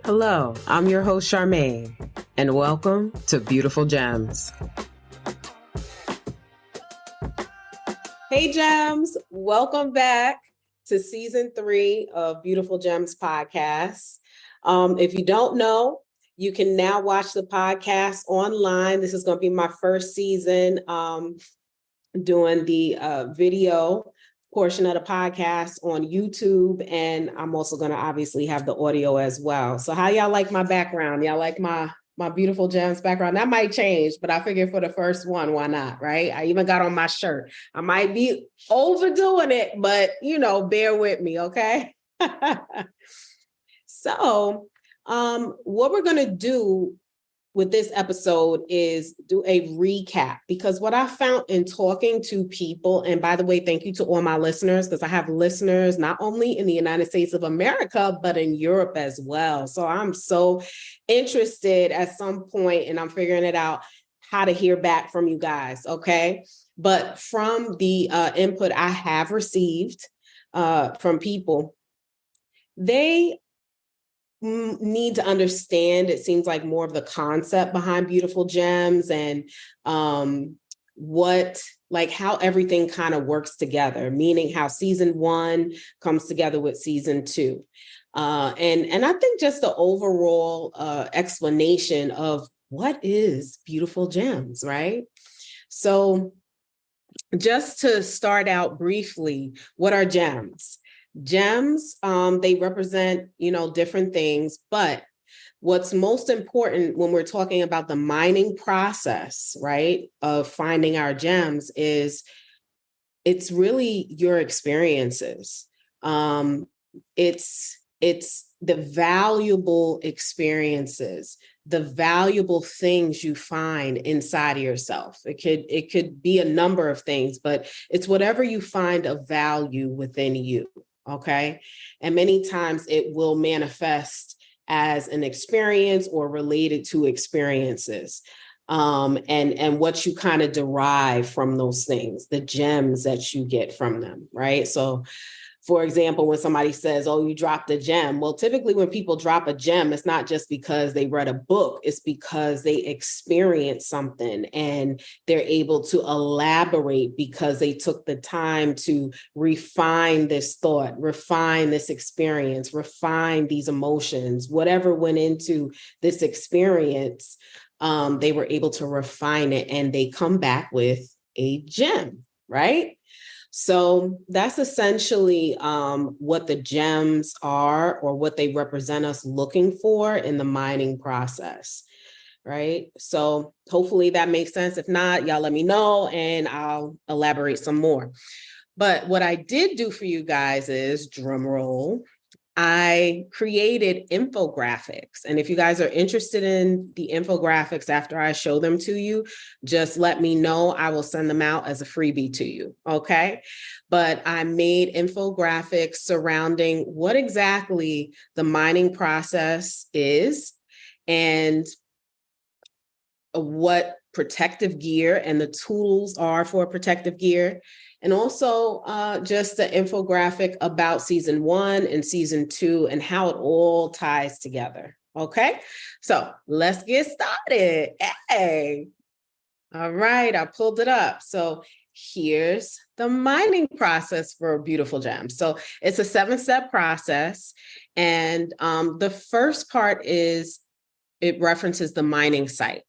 Hello, I'm your host, Charmaine, and welcome to Beautiful Gems. Hey, Gems, welcome back to season 3 of Beautiful Gems podcast. If you don't know, you can now watch the podcast online. This is going to be my first season doing the video portion of the podcast on YouTube, and I'm also going to obviously have the audio as well. So how y'all like my background? Y'all like my Beautiful Gems background? That might change, but I figured for the first one, why not, right? I even got on my shirt. I might be overdoing it, but bear with me, okay? So what we're going to do with this episode is do a recap, because what I found in talking to people, and by the way, thank you to all my listeners, because I have listeners not only in the United States of America, but in Europe as well. So I'm so interested at some point, and I'm figuring it out, how to hear back from you guys, okay? But from the input I have received from people, they need to understand, it seems like, more of the concept behind Beautiful Gems and how everything kind of works together, meaning how season 1 comes together with season 2. And I think just the overall explanation of what is Beautiful Gems, right? So just to start out briefly, what are gems? Gems, they represent, different things, but what's most important when we're talking about the mining process, right, of finding our gems is it's really your experiences. It's the valuable experiences, the valuable things you find inside of yourself. It could be a number of things, but it's whatever you find of value within you. Okay. And many times it will manifest as an experience or related to experiences. And what you kind of derive from those things, the gems that you get from them, right? So for example, when somebody says, oh, you dropped a gem. Well, typically when people drop a gem, it's not just because they read a book, it's because they experienced something and they're able to elaborate because they took the time to refine this thought, refine this experience, refine these emotions, whatever went into this experience, they were able to refine it and they come back with a gem, right? So that's essentially what the gems are, or what they represent us looking for in the mining process, right? So hopefully that makes sense. If not, y'all let me know and I'll elaborate some more. But what I did do for you guys is, drum roll, I created infographics. And if you guys are interested in the infographics after I show them to you, just let me know. I will send them out as a freebie to you. Okay. But I made infographics surrounding what exactly the mining process is and what protective gear and the tools are for protective gear. And also just the infographic about season 1 and season 2 and how it all ties together. Okay, so let's get started. Hey, all right, I pulled it up. So here's the mining process for Beautiful Gems. So it's a 7-step process. And the first part is it references the mining site.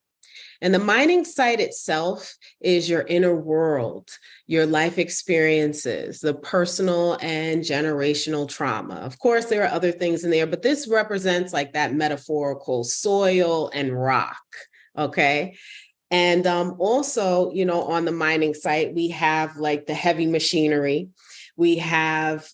And the mining site itself is your inner world, your life experiences, the personal and generational trauma. Of course, there are other things in there, but this represents like that metaphorical soil and rock, okay? And also, on the mining site, we have like the heavy machinery. We have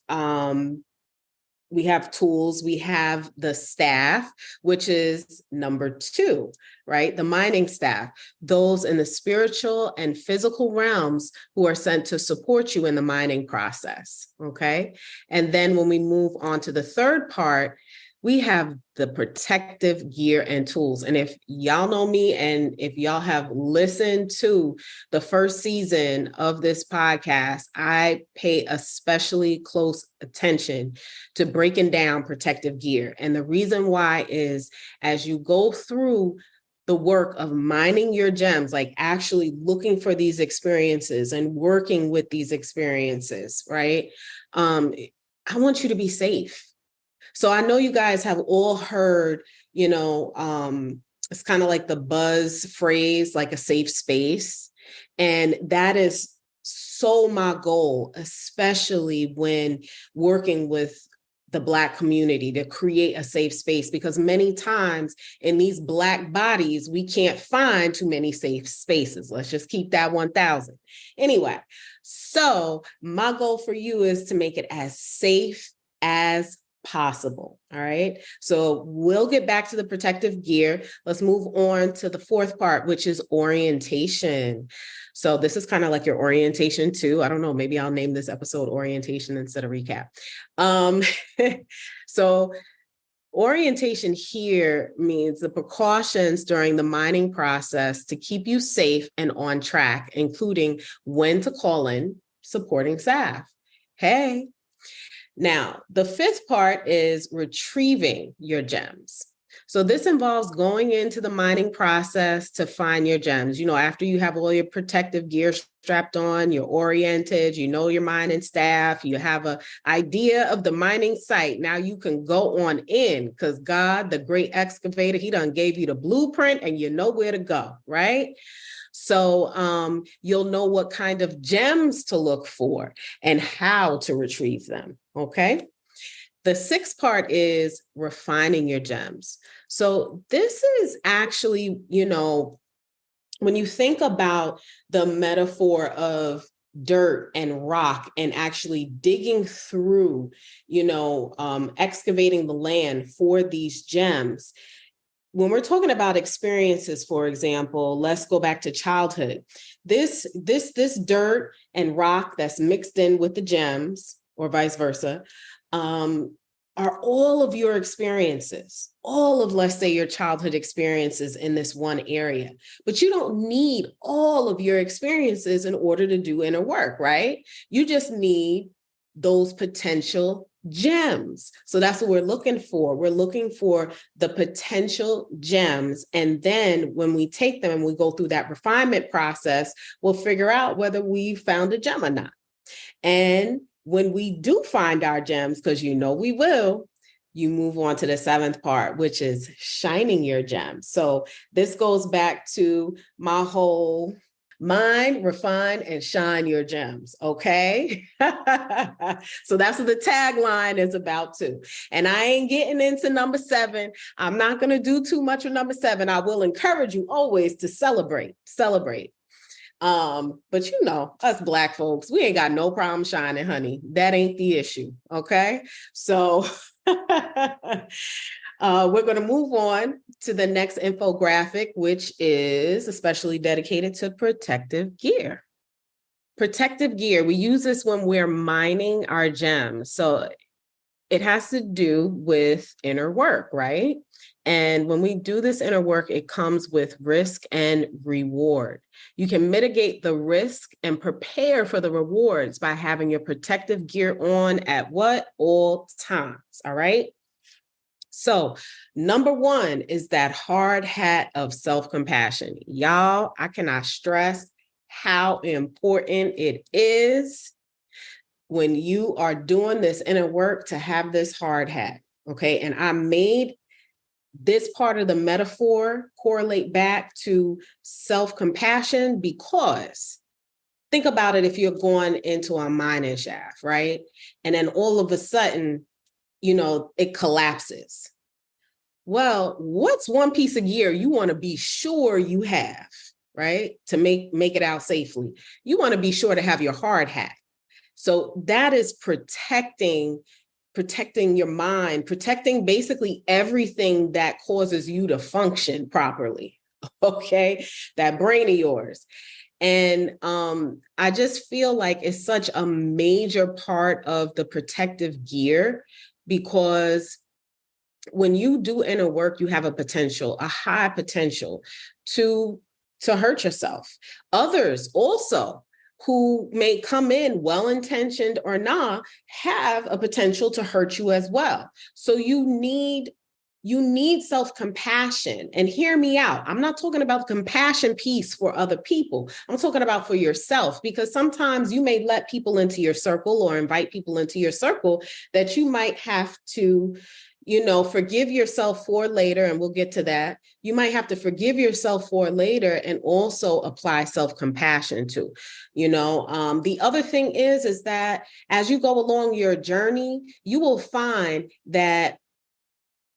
tools, we have the staff, which is number 2, right? The mining staff, those in the spiritual and physical realms who are sent to support you in the mining process, okay? And then when we move on to the third part, we have the protective gear and tools. And if y'all know me, and if y'all have listened to the first season of this podcast, I pay especially close attention to breaking down protective gear. And the reason why is, as you go through the work of mining your gems, like actually looking for these experiences and working with these experiences, right? I want you to be safe. So I know you guys have all heard, it's kind of like the buzz phrase, like a safe space. And that is so my goal, especially when working with the Black community, to create a safe space, because many times in these Black bodies, we can't find too many safe spaces. Let's just keep that 1,000. Anyway, so my goal for you is to make it as safe as possible. All right. So we'll get back to the protective gear. Let's move on to the fourth part, which is orientation. So this is kind of like your orientation too. I don't know, maybe I'll name this episode orientation instead of recap. So orientation here means the precautions during the mining process to keep you safe and on track, including when to call in supporting staff. Hey. Now, the fifth part is retrieving your gems. So this involves going into the mining process to find your gems. After you have all your protective gear strapped on, you're oriented, your mining staff, you have an idea of the mining site. Now you can go on in, because God, the great excavator, he done gave you the blueprint and you know where to go, right? So you'll know what kind of gems to look for and how to retrieve them, okay? The sixth part is refining your gems. So this is actually, when you think about the metaphor of dirt and rock and actually digging through, excavating the land for these gems. When we're talking about experiences, for example, let's go back to childhood. This dirt and rock that's mixed in with the gems, or vice versa, are all of your experiences, all of, let's say, your childhood experiences in this one area. But you don't need all of your experiences in order to do inner work, right? You just need those potential gems. So that's what we're looking for. We're looking for the potential gems. And then when we take them and we go through that refinement process, we'll figure out whether we found a gem or not. And when we do find our gems, because we will, you move on to the seventh part, which is shining your gems. So this goes back to my whole mine, refine, and shine your gems. Okay. So that's what the tagline is about too. And I ain't getting into number 7. I'm not going to do too much with number 7. I will encourage you always to celebrate. But us Black folks, we ain't got no problem shining, honey. That ain't the issue. Okay. So we're going to move on to the next infographic, which is especially dedicated to protective gear. Protective gear, we use this when we're mining our gems. So it has to do with inner work, right? And when we do this inner work, it comes with risk and reward. You can mitigate the risk and prepare for the rewards by having your protective gear on at all times, all right? So number 1 is that hard hat of self-compassion. Y'all, I cannot stress how important it is when you are doing this inner work to have this hard hat, okay? And I made this part of the metaphor correlate back to self-compassion because think about it. If you're going into a mining shaft, right? And then all of a sudden, it collapses. Well, what's one piece of gear you want to be sure you have, right? To make it out safely. You want to be sure to have your hard hat. So that is protecting your mind, protecting basically everything that causes you to function properly. Okay. That brain of yours. And I just feel like it's such a major part of the protective gear because when you do inner work, you have a high potential to hurt yourself. Others also who may come in well-intentioned or not have a potential to hurt you as well. So you need self-compassion. And hear me out. I'm not talking about the compassion piece for other people. I'm talking about for yourself, because sometimes you may let people into your circle or invite people into your circle that you might have to, forgive yourself for later. And we'll get to that. You might have to forgive yourself for later and also apply self-compassion to, the other thing is that as you go along your journey, you will find that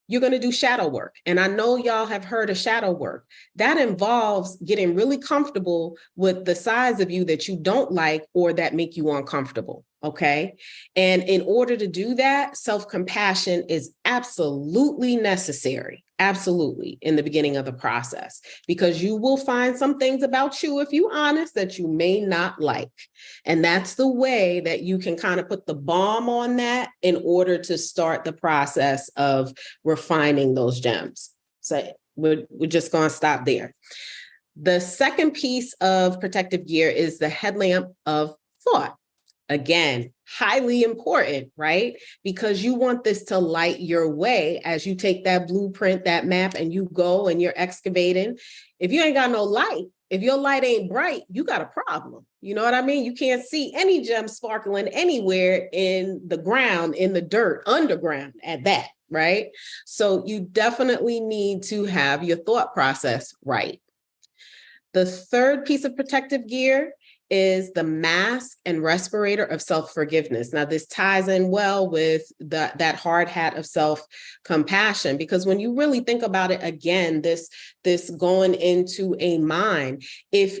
you're going to do shadow work. And I know y'all have heard of shadow work. That involves getting really comfortable with the sides of you that you don't like or that make you uncomfortable. Okay. And in order to do that, self-compassion is absolutely necessary. Absolutely, in the beginning of the process, because you will find some things about you, if you're honest, that you may not like. And that's the way that you can kind of put the bomb on that in order to start the process of refining those gems. So we're just going to stop there. The second piece of protective gear is the headlamp of thought. Again, highly important, right? Because you want this to light your way as you take that blueprint, that map, and you go and you're excavating. If you ain't got no light, if your light ain't bright, you got a problem. You know what I mean? You can't see any gem sparkling anywhere in the ground, in the dirt, underground at that, right? So you definitely need to have your thought process right. The third piece of protective gear is the mask and respirator of self-forgiveness. Now, this ties in well with that hard hat of self-compassion, because when you really think about it, again, this going into a mind, if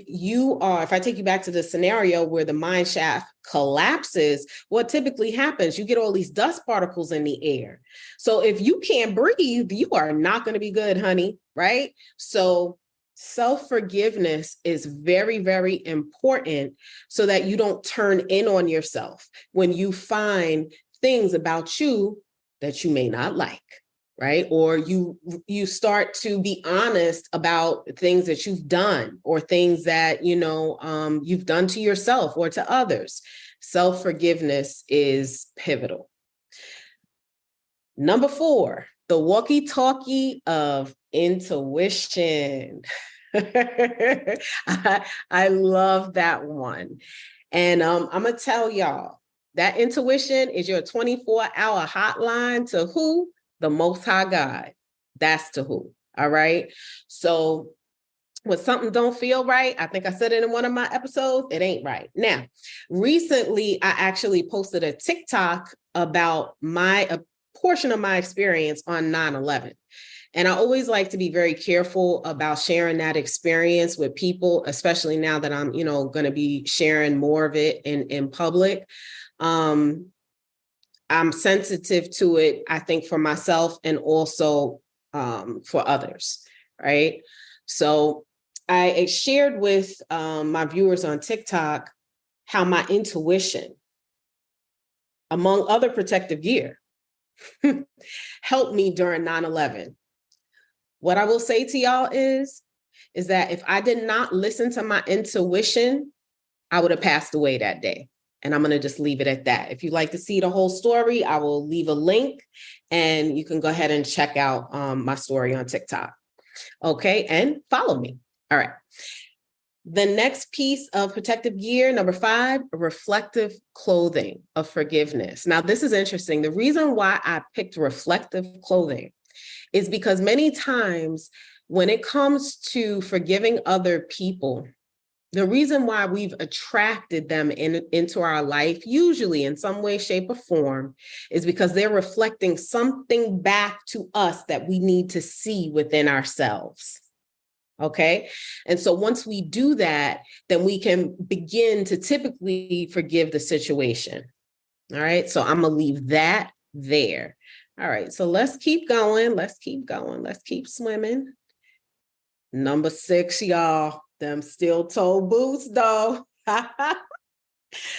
I take you back to the scenario where the mine shaft collapses, what typically happens, you get all these dust particles in the air. So if you can't breathe, you are not going to be good, honey, right? So self-forgiveness is very, very important so that you don't turn in on yourself when you find things about you that you may not like, right? Or you start to be honest about things that you've done or things that, you've done to yourself or to others. Self-forgiveness is pivotal. Number 4, the walkie-talkie of intuition. I love that one. And I'm going to tell y'all that intuition is your 24-hour hotline to who? The Most High God. That's to who. All right. So when something don't feel right, I think I said it in one of my episodes, it ain't right. Now, recently, I actually posted a TikTok about a portion of my experience on 9/11. And I always like to be very careful about sharing that experience with people, especially now that I'm, going to be sharing more of it in public. I'm sensitive to it, I think, for myself and also for others, right? So I shared with my viewers on TikTok how my intuition, among other protective gear, helped me during 9/11. What I will say to y'all is that if I did not listen to my intuition, I would have passed away that day. And I'm going to just leave it at that. If you'd like to see the whole story, I will leave a link and you can go ahead and check out my story on TikTok. Okay. And follow me. All right. The next piece of protective gear, number 5, reflective clothing of forgiveness. Now, this is interesting. The reason why I picked reflective clothing is because many times when it comes to forgiving other people, the reason why we've attracted them into our life, usually in some way, shape, or form, is because they're reflecting something back to us that we need to see within ourselves. Okay. And so once we do that, then we can begin to typically forgive the situation. All right. So I'm going to leave that there. All right. So let's keep going. Let's keep going. Let's keep swimming. Number 6, y'all, them steel toe boots, though.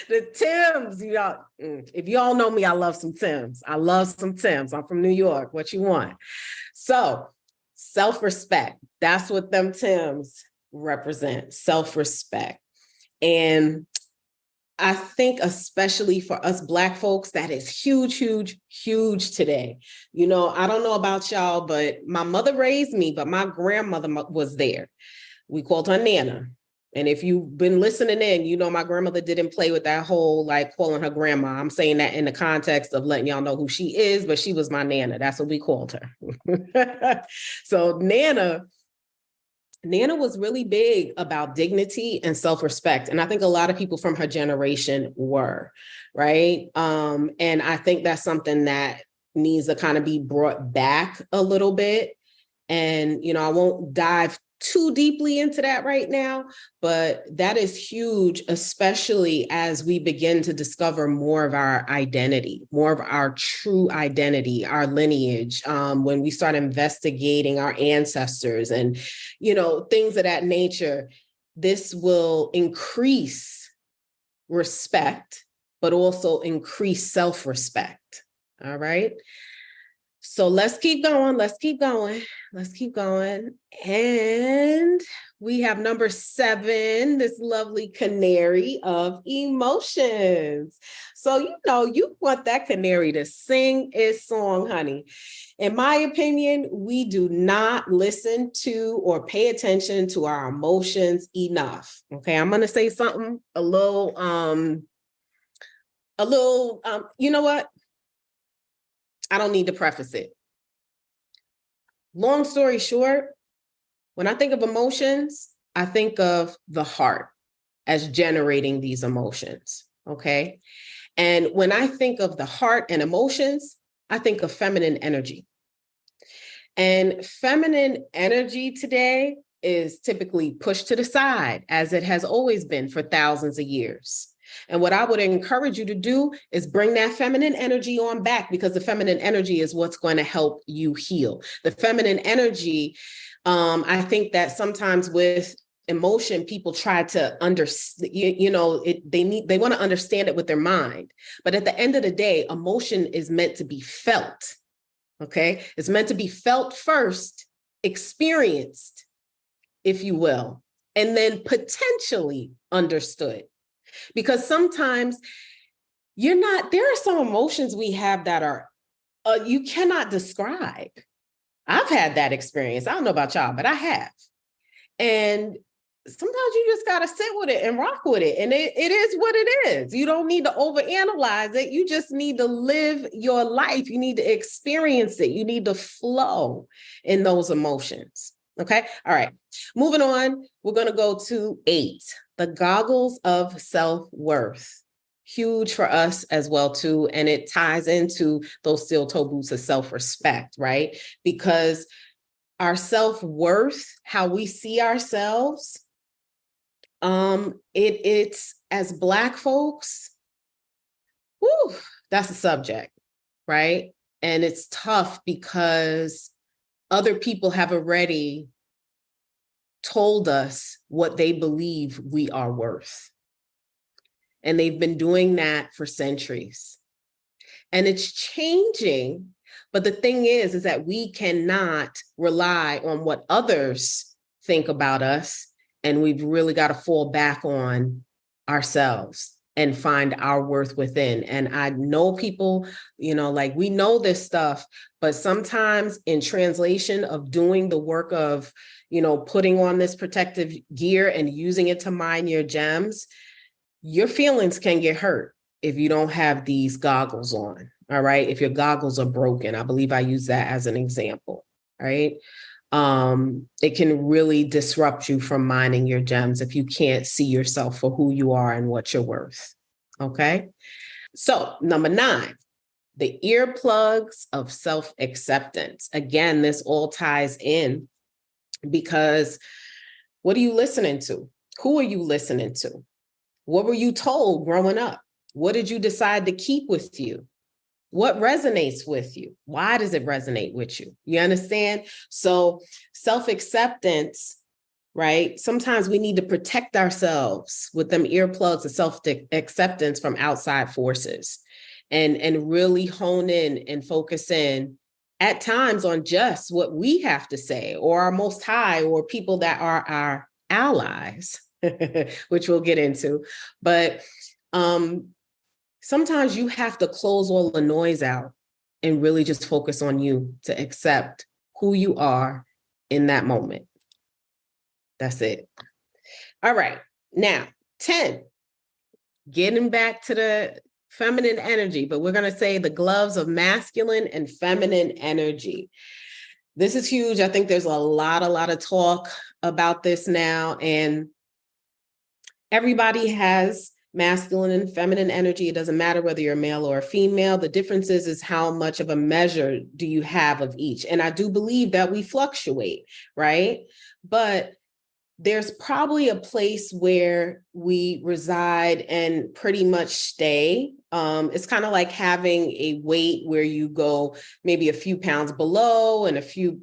The Timbs, if you all know me, I love some Timbs. I love some Timbs. I'm from New York. What you want? So self-respect, that's what them Timbs represent, self-respect. And I think especially for us Black folks, that is huge, huge, huge today. I don't know about y'all, but my mother raised me, but my grandmother was there. We called her Nana. And if you've been listening in, my grandmother didn't play with that whole like calling her grandma. I'm saying that in the context of letting y'all know who she is, but she was my Nana. That's what we called her. So Nana was really big about dignity and self-respect. And I think a lot of people from her generation were, right? And I think that's something that needs to kind of be brought back a little bit. And, I won't dive too deeply into that right now, but that is huge, especially as we begin to discover more of our identity, more of our true identity, our lineage, when we start investigating our ancestors and, things of that nature. This will increase respect, but also increase self-respect. All right. So let's keep going. And we have number 7, this lovely canary of emotions. So, you want that canary to sing its song, honey. In my opinion, we do not listen to or pay attention to our emotions enough. Okay. I'm going to say something a little, you know what? I don't need to preface it. Long story short, when I think of emotions, I think of the heart as generating these emotions, okay? And when I think of the heart and emotions, I think of feminine energy. And feminine energy today is typically pushed to the side, as it has always been for thousands of years. And what I would encourage you to do is bring that feminine energy on back, because the feminine energy is what's going to help you heal. The feminine energy, I think that sometimes with emotion, people try to understand, they want to understand it with their mind. But at the end of the day, emotion is meant to be felt. Okay. It's meant to be felt first, experienced, if you will, and then potentially understood. Because sometimes there are some emotions we have that are, you cannot describe. I've had that experience. I don't know about y'all, but I have. And sometimes you just got to sit with it and rock with it. And it is what it is. You don't need to overanalyze it. You just need to live your life. You need to experience it. You need to flow in those emotions. Okay. All right. Moving on. We're going to go to 8, the goggles of self-worth. Huge for us as well, too. And it ties into those steel-toe boots of self-respect, right? Because our self-worth, how we see ourselves, it's as Black folks, that's a subject, right? And it's tough because other people have already told us what they believe we are worth. And they've been doing that for centuries. And it's changing. But the thing is that we cannot rely on what others think about us. And we've really got to fall back on ourselves and find our worth within. And I know people, we know this stuff, but sometimes in translation of doing the work of, putting on this protective gear and using it to mine your gems, your feelings can get hurt if you don't have these goggles on. All right. If your goggles are broken, I believe I use that as an example. Right. It can really disrupt you from mining your gems if you can't see yourself for who you are and what you're worth. Okay. So number 9, the earplugs of self-acceptance. Again, this all ties in because what are you listening to? Who are you listening to? What were you told growing up? What did you decide to keep with you? What resonates with you? Why does it resonate with you? You understand? So self-acceptance right? Sometimes we need to protect ourselves with them earplugs of self-acceptance from outside forces, and really hone in and focus in at times on just what we have to say, or our most high, or people that are our allies, which we'll get into. But sometimes you have to close all the noise out and really just focus on you to accept who you are in that moment. That's it. All right. Now, 10, getting back to the feminine energy, but we're going to say the gloves of masculine and feminine energy. This is huge. I think there's a lot of talk about this now, and everybody has masculine and feminine energy. It doesn't matter whether you're a male or a female. The difference is how much of a measure do you have of each. And I do believe that we fluctuate, right? But there's probably a place where we reside and pretty much stay. It's kind of like having a weight where you go maybe a few pounds below and a few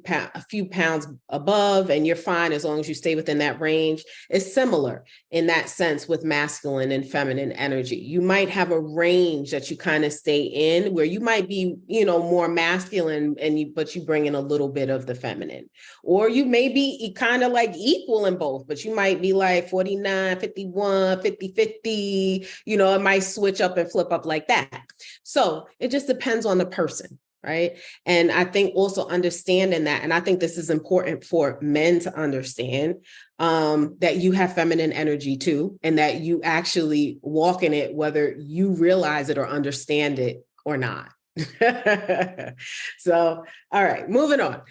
pounds above, and you're fine as long as you stay within that range. It's similar in that sense with masculine and feminine energy. You might have a range that you kind of stay in, where you might be, more masculine, but you bring in a little bit of the feminine, or you may be kind of like equal in both, but you might be like 49, 51, 50, 50, it might switch up and flip up like that. So it just depends on the person, right? And I think also understanding that, and I think this is important for men to understand, that you have feminine energy too, and that you actually walk in it, whether you realize it or understand it or not. So, all right, moving on.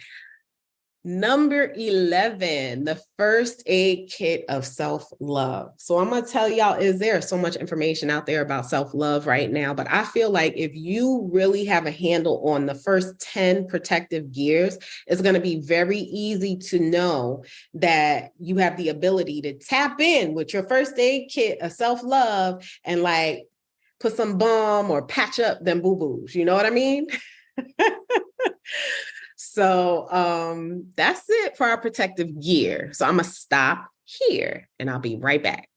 Number 11, the first aid kit of self-love. So I'm going to tell y'all, there so much information out there about self-love right now, but I feel like if you really have a handle on the first 10 protective gears, it's going to be very easy to know that you have the ability to tap in with your first aid kit of self-love and like put some balm or patch up them boo-boos. You know what I mean? So that's it for our protective gear. So I'm going to stop here and I'll be right back.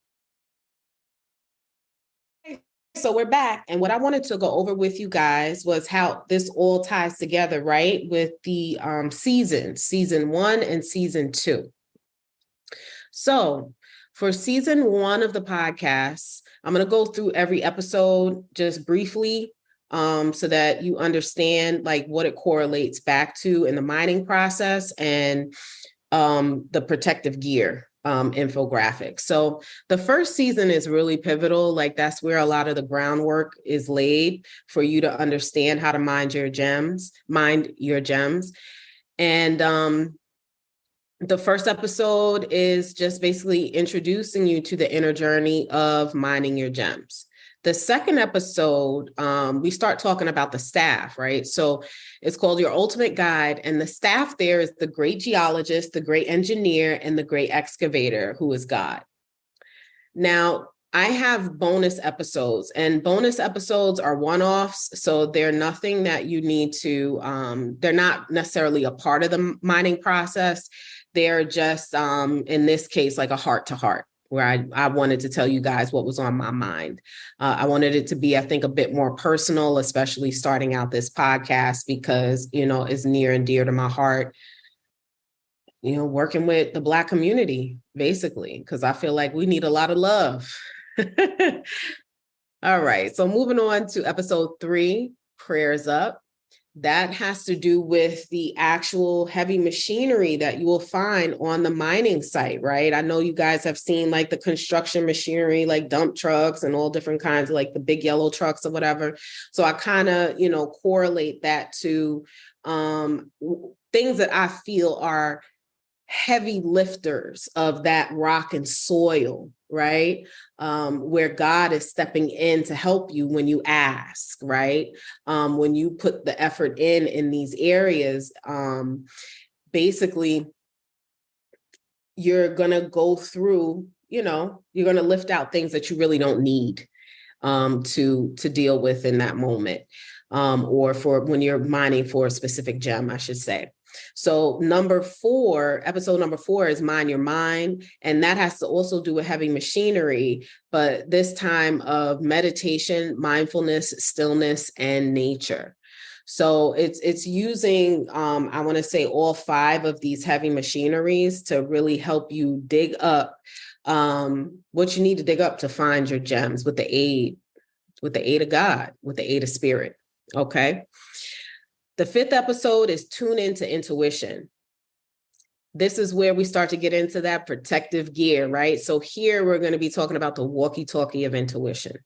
So we're back. And what I wanted to go over with you guys was how this all ties together, right? With the season 1 and season 2. So for season 1 of the podcast, I'm going to go through every episode just briefly, so that you understand like what it correlates back to in the mining process and the protective gear infographic. So the first season is really pivotal. Like that's where a lot of the groundwork is laid for you to understand how to mind your gems. And the first episode is just basically introducing you to the inner journey of mining your gems. The second episode, we start talking about the staff, right? So it's called Your Ultimate Guide. And the staff there is the great geologist, the great engineer, and the great excavator, who is God. Now, I have bonus episodes, and bonus episodes are one-offs. So they're nothing that you need to, they're not necessarily a part of the mining process. They're just, in this case, like a heart-to-heart, where I wanted to tell you guys what was on my mind. I wanted it to be, I think, a bit more personal, especially starting out this podcast, because, it's near and dear to my heart, working with the Black community, basically, because I feel like we need a lot of love. All right. So moving on to episode 3, Prayers Up. That has to do with the actual heavy machinery that you will find on the mining site, right? I know you guys have seen like the construction machinery, like dump trucks and all different kinds of like the big yellow trucks or whatever. So I kind of, correlate that to things that I feel are heavy lifters of that rock and soil, right? Where God is stepping in to help you when you ask, right? When you put the effort in these areas, basically, you're going to go through, you're going to lift out things that you really don't need to deal with in that moment, or for when you're mining for a specific gem, I should say. So episode number 4 is Mind Your Mind. And that has to also do with heavy machinery, but this time of meditation, mindfulness, stillness, and nature. So it's using, I want to say, all 5 of these heavy machineries to really help you dig up what you need to dig up to find your gems with the aid of God, with the aid of spirit. Okay. The 5th episode is Tune Into Intuition. This is where we start to get into that protective gear, right? So here we're going to be talking about the walkie-talkie of intuition.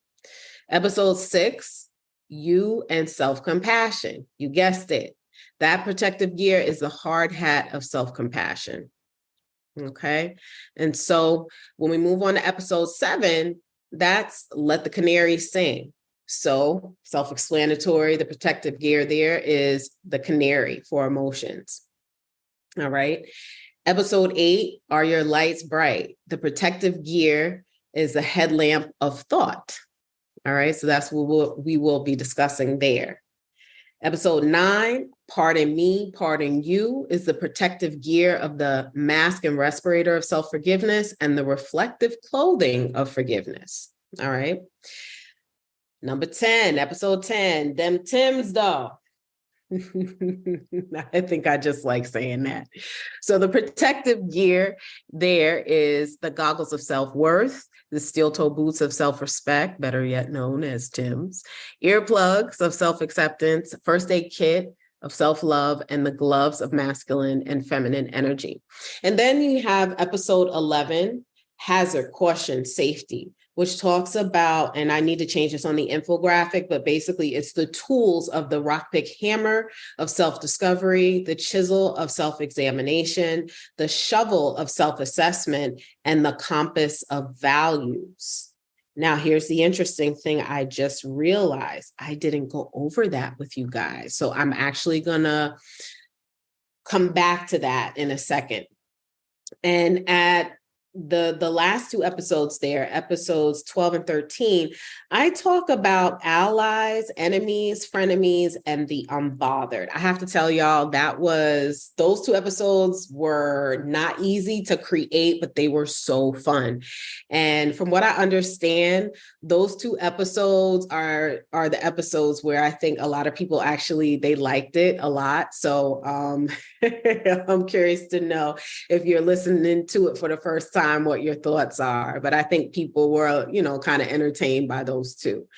Episode 6, You and Self-Compassion. You guessed it. That protective gear is the hard hat of self-compassion. Okay. And so when we move on to episode 7, that's Let the Canary Sing. So self-explanatory, the protective gear there is the canary for emotions. All right. Episode 8, Are Your Lights Bright? The protective gear is the headlamp of thought. All right, so that's what we will be discussing there. Episode 9, Pardon Me, Pardon You, is the protective gear of the mask and respirator of self-forgiveness and the reflective clothing of forgiveness. All right. Number 10, episode 10, Them Tims though. I think I just like saying that. So the protective gear there is the goggles of self-worth, the steel-toe boots of self-respect, better yet known as Tim's, earplugs of self-acceptance, first aid kit of self-love, and the gloves of masculine and feminine energy. And then you have episode 11, Hazard, Caution, Safety, which talks about, and I need to change this on the infographic, but basically it's the tools of the rock pick hammer of self-discovery, the chisel of self-examination, the shovel of self-assessment, and the compass of values. Now, here's the interesting thing. I just realized I didn't go over that with you guys. So I'm actually gonna come back to that in a second. And at the last 2 episodes there, episodes 12 and 13, I talk about allies, enemies, frenemies, and the unbothered. I have to tell y'all those 2 episodes were not easy to create, but they were so fun. And from what I understand, those 2 episodes are the episodes where I think a lot of people actually, they liked it a lot. So I'm curious to know if you're listening to it for the first time, what your thoughts are. But I think people were, kind of entertained by those 2.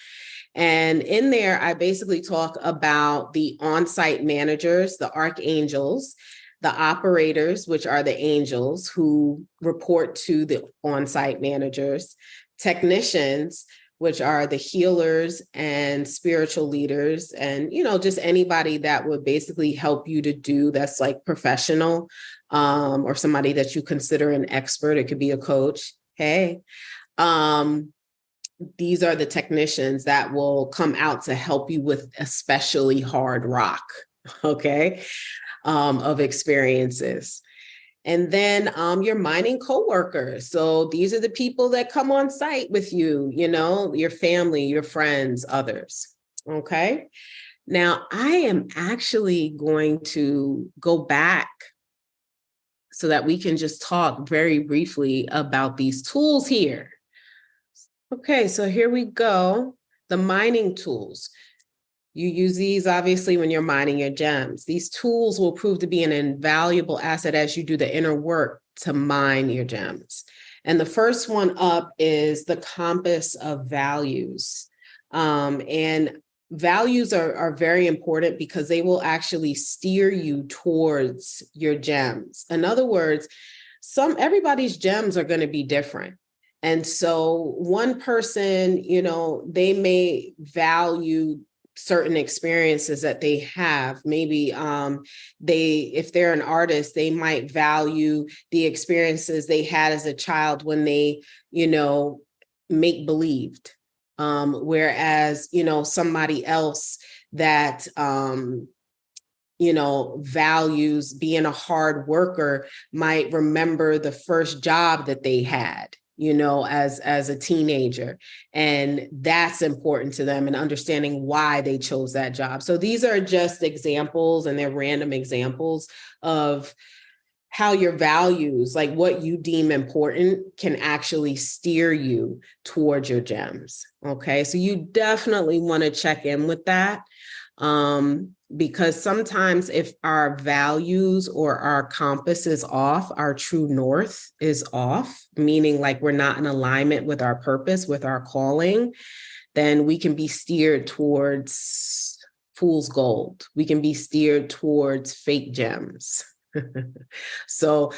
And in there, I basically talk about the on-site managers, the archangels, the operators, which are the angels who report to the on-site managers, technicians, which are the healers and spiritual leaders, and, just anybody that would basically help you to do that's like professional, or somebody that you consider an expert. It could be a coach. Hey, these are the technicians that will come out to help you with especially hard rock, okay, of experiences. And then your mining coworkers. So these are the people that come on site with you, your family, your friends, others. Okay. Now I am actually going to go back so that we can just talk very briefly about these tools here. Okay, so here we go. The mining tools. You use these obviously when you're mining your gems. These tools will prove to be an invaluable asset as you do the inner work to mine your gems. And the first one up is the compass of values. And values are very important because they will actually steer you towards your gems. In other words, everybody's gems are going to be different. And so one person, they may value certain experiences that they have. Maybe if they're an artist, they might value the experiences they had as a child when they, make believed. Whereas, somebody else that, values being a hard worker might remember the first job that they had, as a teenager. And that's important to them, and understanding why they chose that job. So these are just examples, and they're random examples of how your values, like what you deem important, can actually steer you towards your gems. Okay. So you definitely want to check in with that. Because sometimes if our values or our compass is off, our true north is off, meaning like we're not in alignment with our purpose, with our calling, then we can be steered towards fool's gold. We can be steered towards fake gems. So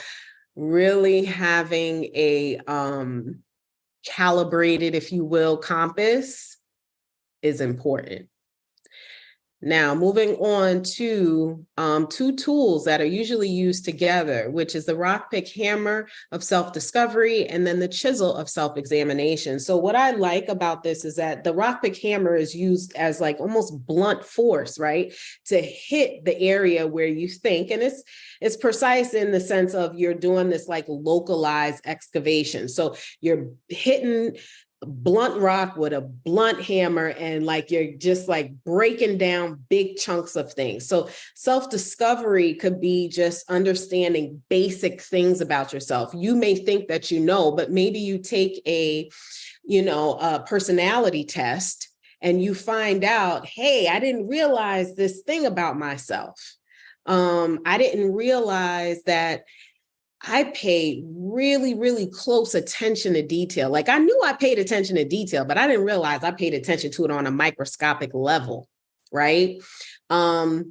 really having a calibrated, if you will, compass is important. Now, moving on to two tools that are usually used together, which is the rock, pick, hammer of self-discovery, and then the chisel of self-examination. So what I like about this is that the rock, pick, hammer is used as like almost blunt force, right? To hit the area where you think, and it's precise in the sense of you're doing this like localized excavation. So you're hitting blunt rock with a blunt hammer, and like you're just like breaking down big chunks of things. So self-discovery could be just understanding basic things about yourself. You may think that you know, but maybe you take a personality test and you find out, hey, I didn't realize this thing about myself. I didn't realize that I paid really, really close attention to detail. Like I knew I paid attention to detail, but I didn't realize I paid attention to it on a microscopic level, right? Now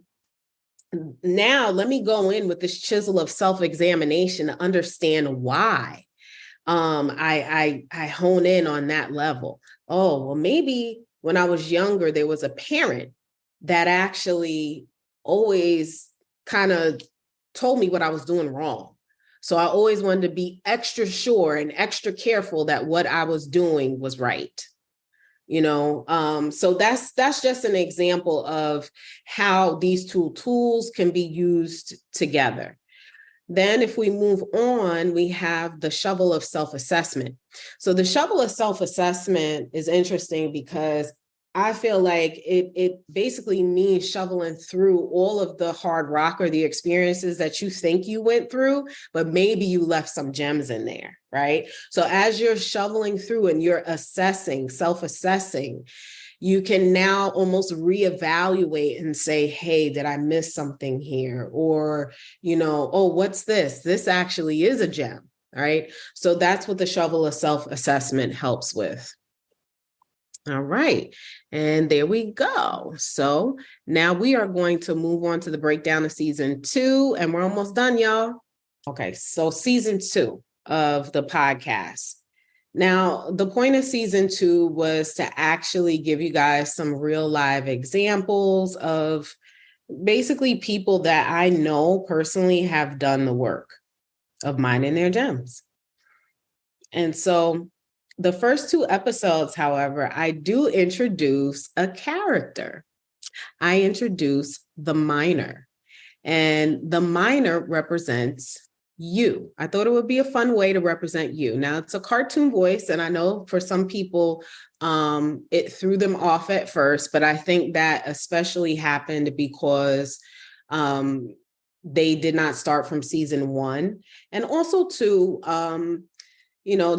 let me go in with this chisel of self-examination to understand why I hone in on that level. Oh, well, maybe when I was younger, there was a parent that actually always kind of told me what I was doing wrong. So I always wanted to be extra sure and extra careful that what I was doing was right. So that's just an example of how these two tools can be used together. Then if we move on, we have the shovel of self-assessment. So the shovel of self-assessment is interesting because I feel like it basically means shoveling through all of the hard rock or the experiences that you think you went through, but maybe you left some gems in there, right? So as you're shoveling through and you're assessing, self-assessing, you can now almost reevaluate and say, hey, did I miss something here? Or, oh, what's this? This actually is a gem, right? So that's what the shovel of self-assessment helps with. All right. And there we go. So now we are going to move on to the breakdown of season 2, and we're almost done, y'all. Okay. So season 2 of the podcast. Now, the point of season 2 was to actually give you guys some real live examples of basically people that I know personally have done the work of mining their gems. And so the first 2 episodes, however, I do introduce a character. I introduce the miner, and the miner represents you. I thought it would be a fun way to represent you. Now, it's a cartoon voice, and I know for some people, it threw them off at first, but I think that especially happened because they did not start from season 1. And also, too,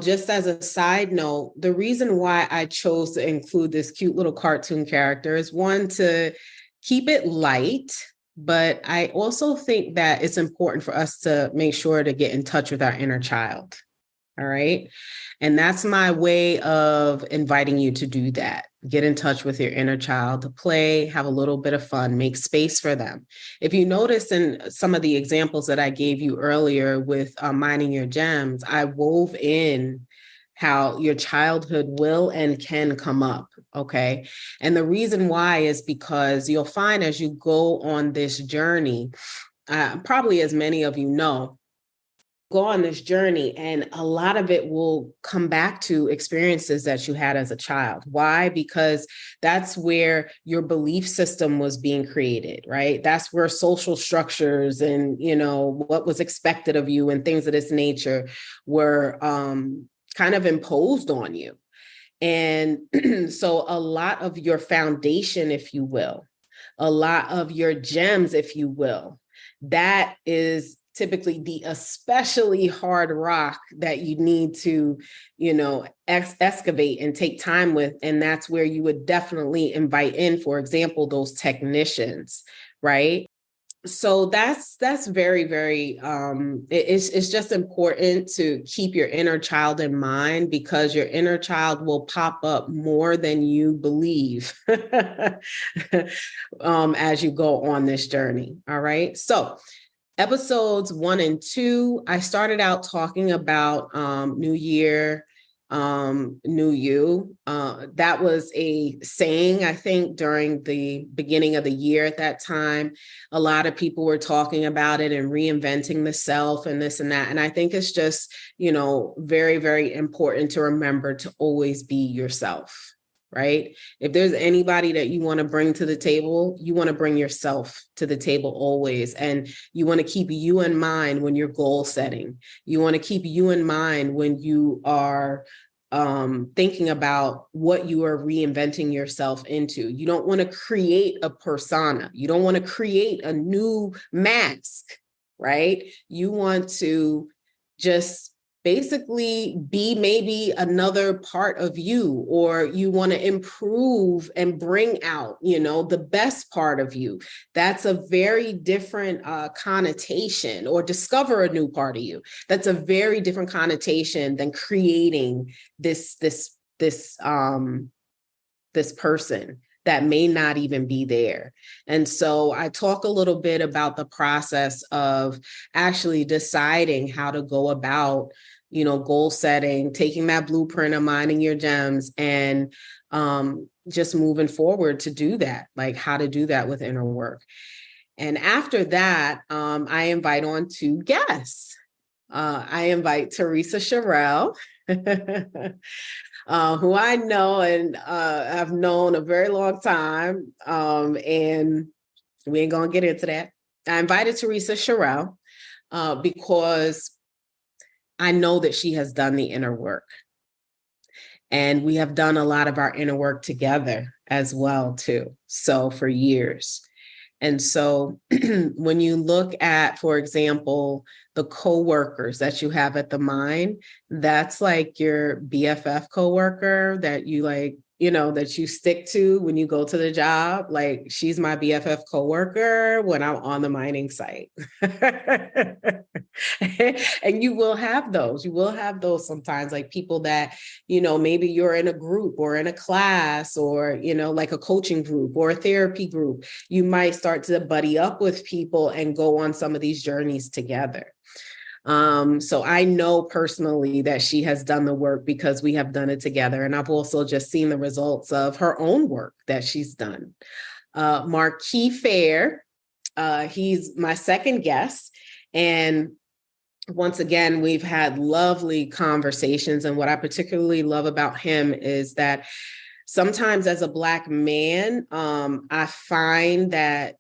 just as a side note, the reason why I chose to include this cute little cartoon character is, one, to keep it light, but I also think that it's important for us to make sure to get in touch with our inner child. All right. And that's my way of inviting you to do that. Get in touch with your inner child, to play, have a little bit of fun, make space for them. If you notice in some of the examples that I gave you earlier with mining your gems, I wove in how your childhood will and can come up. Okay. And the reason why is because you'll find as you go on this journey, probably as many of you know, go on this journey and a lot of it will come back to experiences that you had as a child. Why? Because that's where your belief system was being created, right? That's where social structures and, what was expected of you and things of this nature were kind of imposed on you. And so a lot of your foundation, if you will, a lot of your gems, if you will, that is typically the especially hard rock that you need to, excavate and take time with. And that's where you would definitely invite in, for example, those technicians, right? So that's very, very it's just important to keep your inner child in mind, because your inner child will pop up more than you believe as you go on this journey. All right. So episodes 1 and 2, I started out talking about New Year, New You. That was a saying, I think, during the beginning of the year at that time. A lot of people were talking about it and reinventing the self and this and that. And I think it's just, very, very important to remember to always be yourself. Right? If there's anybody that you want to bring to the table, you want to bring yourself to the table always. And you want to keep you in mind when you're goal setting. You want to keep you in mind when you are thinking about what you are reinventing yourself into. You don't want to create a persona. You don't want to create a new mask, right? You want to just basically be maybe another part of you, or you want to improve and bring out, the best part of you. That's a very different connotation. Or discover a new part of you. That's a very different connotation than creating this person that may not even be there. And so I talk a little bit about the process of actually deciding how to go about, goal setting, taking that blueprint of minding your gems, and just moving forward to do that, like how to do that with inner work. And after that, I invite on 2 guests. I invite Teresa Sherrill, who I know and have known a very long time. And we ain't going to get into that. I invited Teresa Sherrill because I know that she has done the inner work. And we have done a lot of our inner work together as well, too. So for years. And so when you look at, for example, the coworkers that you have at the mine, that's like your BFF coworker that you that you stick to when you go to the job. Like, she's my BFF coworker when I'm on the mining site. And you will have those. You will have those sometimes, like people that, maybe you're in a group or in a class or, like a coaching group or a therapy group. You might start to buddy up with people and go on some of these journeys together. So I know personally that she has done the work because we have done it together. And I've also just seen the results of her own work that she's done. Marquis Fair, he's my second guest. And once again, we've had lovely conversations. And what I particularly love about him is that sometimes as a Black man, I find that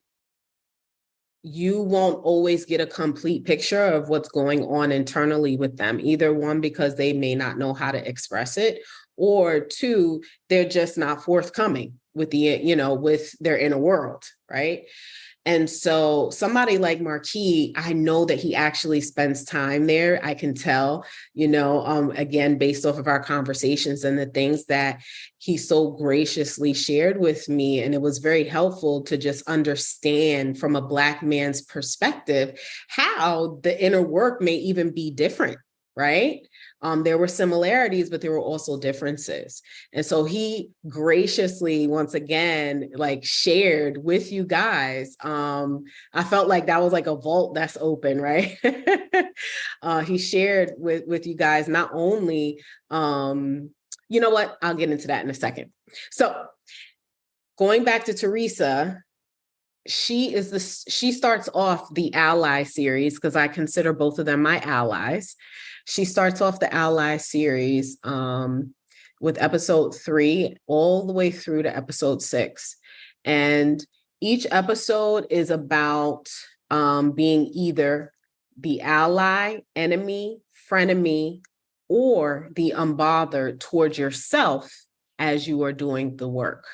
you won't always get a complete picture of what's going on internally with them. Either one, because they may not know how to express it, or 2, they're just not forthcoming with with their inner world, right? And so somebody like Marquis, I know that he actually spends time there. I can tell, again, based off of our conversations and the things that he so graciously shared with me. And it was very helpful to just understand from a Black man's perspective how the inner work may even be different, right? There were similarities, but there were also differences. And so he graciously, once again, shared with you guys. I felt like that was like a vault that's open, right? He shared with you guys not only, you know what? I'll get into that in a second. So going back to Teresa, she starts off the Ally series, because I consider both of them my allies. She starts off the Ally series with episode 3 all the way through to episode 6. And each episode is about being either the ally, enemy, frenemy, or the unbothered towards yourself as you are doing the work.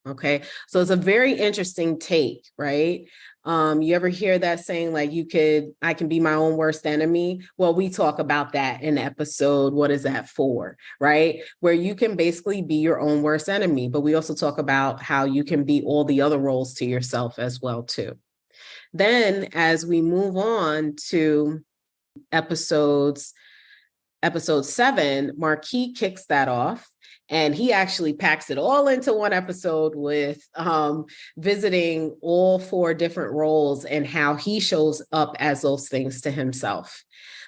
Okay. So it's a very interesting take, right? You ever hear that saying, like, I can be my own worst enemy? Well, we talk about that in episode, what is that for, right? Where you can basically be your own worst enemy, but we also talk about how you can be all the other roles to yourself as well, too. Then as we move on to episode 7, Marquis kicks that off. And he actually packs it all into one episode with visiting all 4 different roles and how he shows up as those things to himself.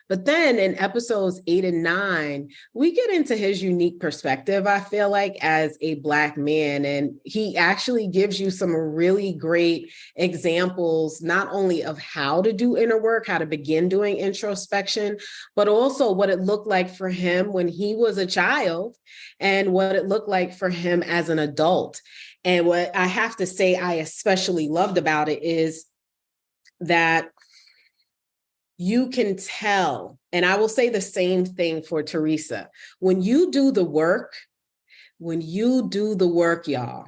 But then in episodes 8 and 9, we get into his unique perspective, I feel like, as a Black man. And he actually gives you some really great examples, not only of how to do inner work, how to begin doing introspection, but also what it looked like for him when he was a child and what it looked like for him as an adult. And what I have to say I especially loved about it is that you can tell, and I will say the same thing for Teresa, when you do the work, y'all,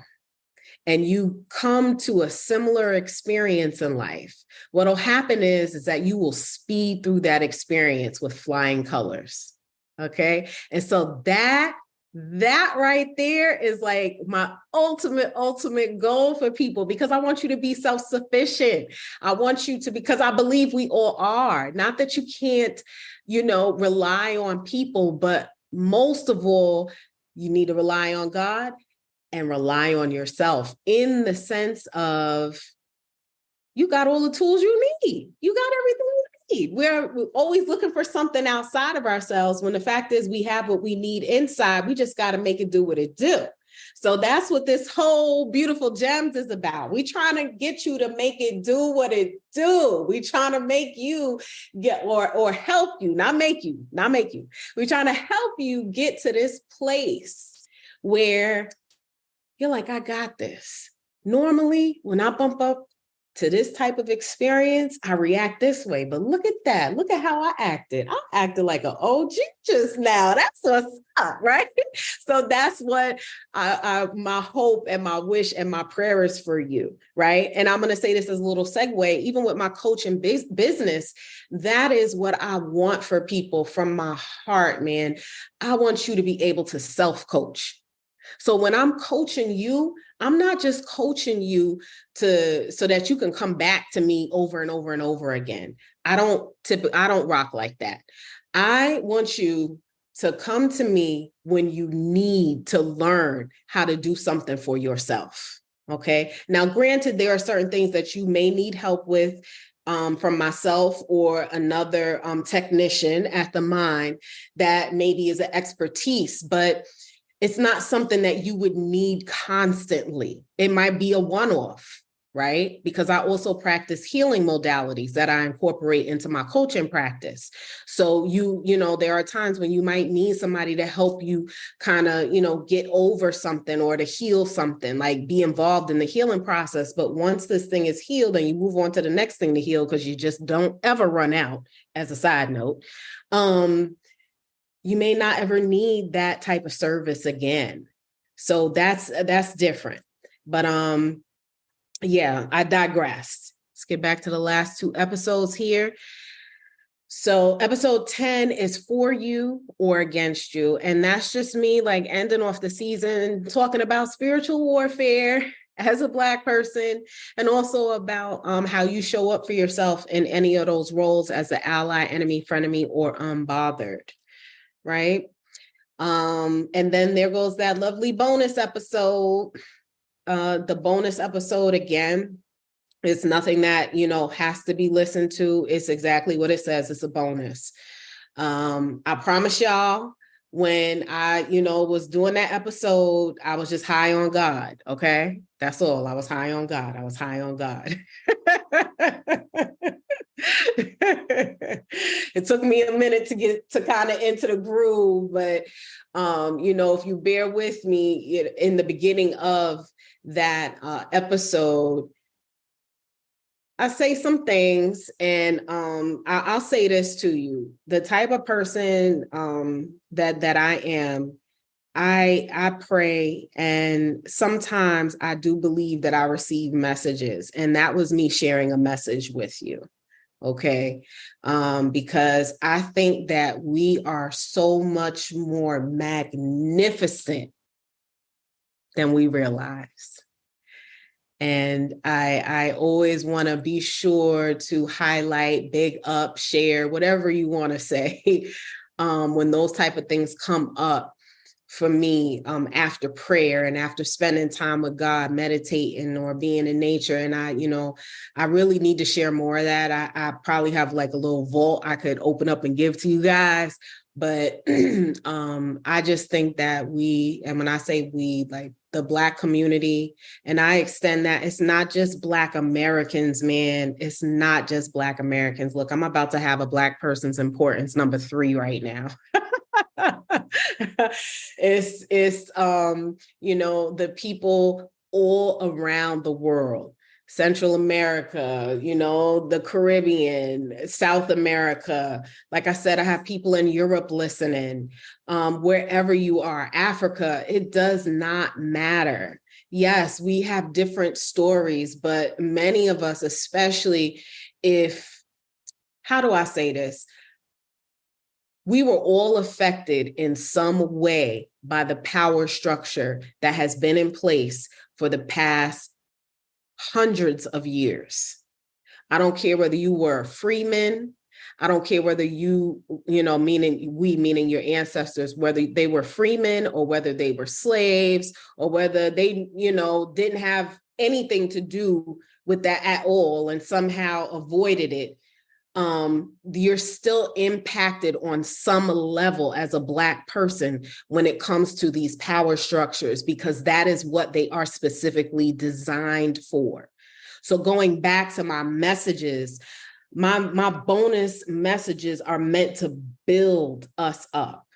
and you come to a similar experience in life, what'll happen is that you will speed through that experience with flying colors. Okay. And so that right there is like my ultimate goal for people, because I want you to be self-sufficient. I want you to, because I believe we all are. Not that you can't, rely on people, but most of all, you need to rely on God and rely on yourself, in the sense of you got all the tools you need. You got everything you need. We're always looking for something outside of ourselves, when the fact is we have what we need inside. We just got to make it do what it do. So that's what this whole beautiful gems is about. We trying to get you to make it do what it do. We trying to make you get, or help you, not make you. We're trying to help you get to this place where you're like, I got this. Normally, when I bump up to this type of experience, I react this way. But look at that. Look at how I acted. I acted like an OG just now. That's what's up, right? So that's what my hope and my wish and my prayer is for you, right? And I'm going to say this as a little segue, even with my coaching business, that is what I want for people from my heart, man. I want you to be able to self-coach. So when I'm coaching you, I'm not just coaching you so that you can come back to me over and over and over again. I don't rock like that. I want you to come to me when you need to learn how to do something for yourself. Okay. Now, granted, there are certain things that you may need help with from myself or another technician at the mine that maybe is an expertise, but it's not something that you would need constantly. It might be a one-off, right? Because I also practice healing modalities that I incorporate into my coaching practice. So there are times when you might need somebody to help you kind of, get over something or to heal something, like be involved in the healing process. But once this thing is healed and you move on to the next thing to heal, because you just don't ever run out, as a side note, you may not ever need that type of service again. So that's different. But yeah, I digressed. Let's get back to the last 2 episodes here. So episode 10 is for you or against you. And that's just me like ending off the season talking about spiritual warfare as a Black person, and also about how you show up for yourself in any of those roles as an ally, enemy, frenemy, or unbothered. Right. And then there goes that lovely bonus episode. The bonus episode, again, is nothing that, has to be listened to. It's exactly what it says. It's a bonus. I promise y'all, when I, was doing that episode, I was just high on God. Okay. That's all. I was high on God. It took me a minute to get to kind of into the groove, but if you bear with me in the beginning of that episode, I say some things, and I'll say this to you: the type of person that I am, I pray, and sometimes I do believe that I receive messages, and that was me sharing a message with you. Okay. Because I think that we are so much more magnificent than we realize. And I always want to be sure to highlight, big up, share, whatever you want to say, when those type of things come up for me, after prayer and after spending time with God, meditating or being in nature. And I really need to share more of that. I probably have like a little vault I could open up and give to you guys. But I just think that and when I say we, like the Black community, and I extend that, it's not just Black Americans, man. It's not just Black Americans. Look, I'm about to have a Black person's importance number 3 right now. it's the people all around the world, Central America, the Caribbean, South America. Like I said, I have people in Europe listening, wherever you are, Africa, it does not matter. Yes, we have different stories, but many of us, especially how do I say this? We were all affected in some way by the power structure that has been in place for the past hundreds of years. I don't care whether you were a freeman. I don't care whether meaning your ancestors, whether they were freemen or whether they were slaves or whether they, didn't have anything to do with that at all and somehow avoided it. You're still impacted on some level as a Black person when it comes to these power structures, because that is what they are specifically designed for. So going back to my messages, my bonus messages are meant to build us up,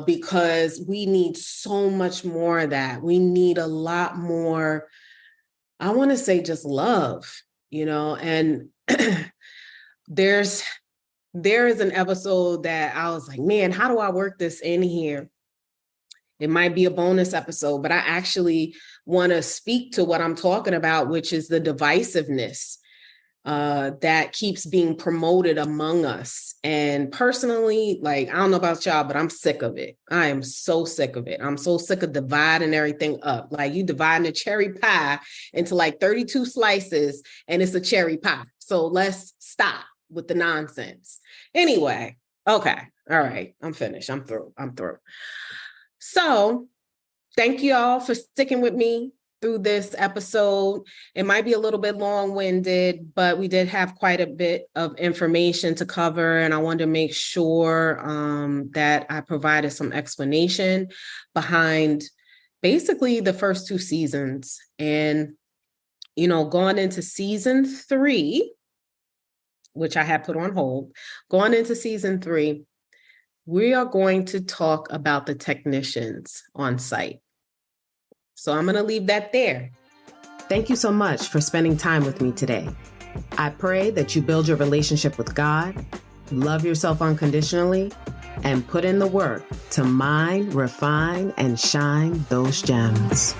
because we need so much more of that. We need a lot more, I want to say, just love, and there is an episode that I was like, man, how do I work this in here? It might be a bonus episode, but I actually want to speak to what I'm talking about, which is the divisiveness that keeps being promoted among us. And personally, like, I don't know about y'all, but I'm sick of it. I am so sick of it. I'm so sick of dividing everything up. Like, you dividing a cherry pie into like 32 slices and it's a cherry pie. So let's stop with the nonsense. Anyway, okay. All right. I'm finished. I'm through. So thank you all for sticking with me through this episode. It might be a little bit long-winded, but we did have quite a bit of information to cover, and I wanted to make sure that I provided some explanation behind basically the first 2 seasons. And, going into season 3, which I had put on hold, going into season 3, we are going to talk about the technicians on site. So I'm going to leave that there. Thank you so much for spending time with me today. I pray that you build your relationship with God, love yourself unconditionally, and put in the work to mine, refine, and shine those gems.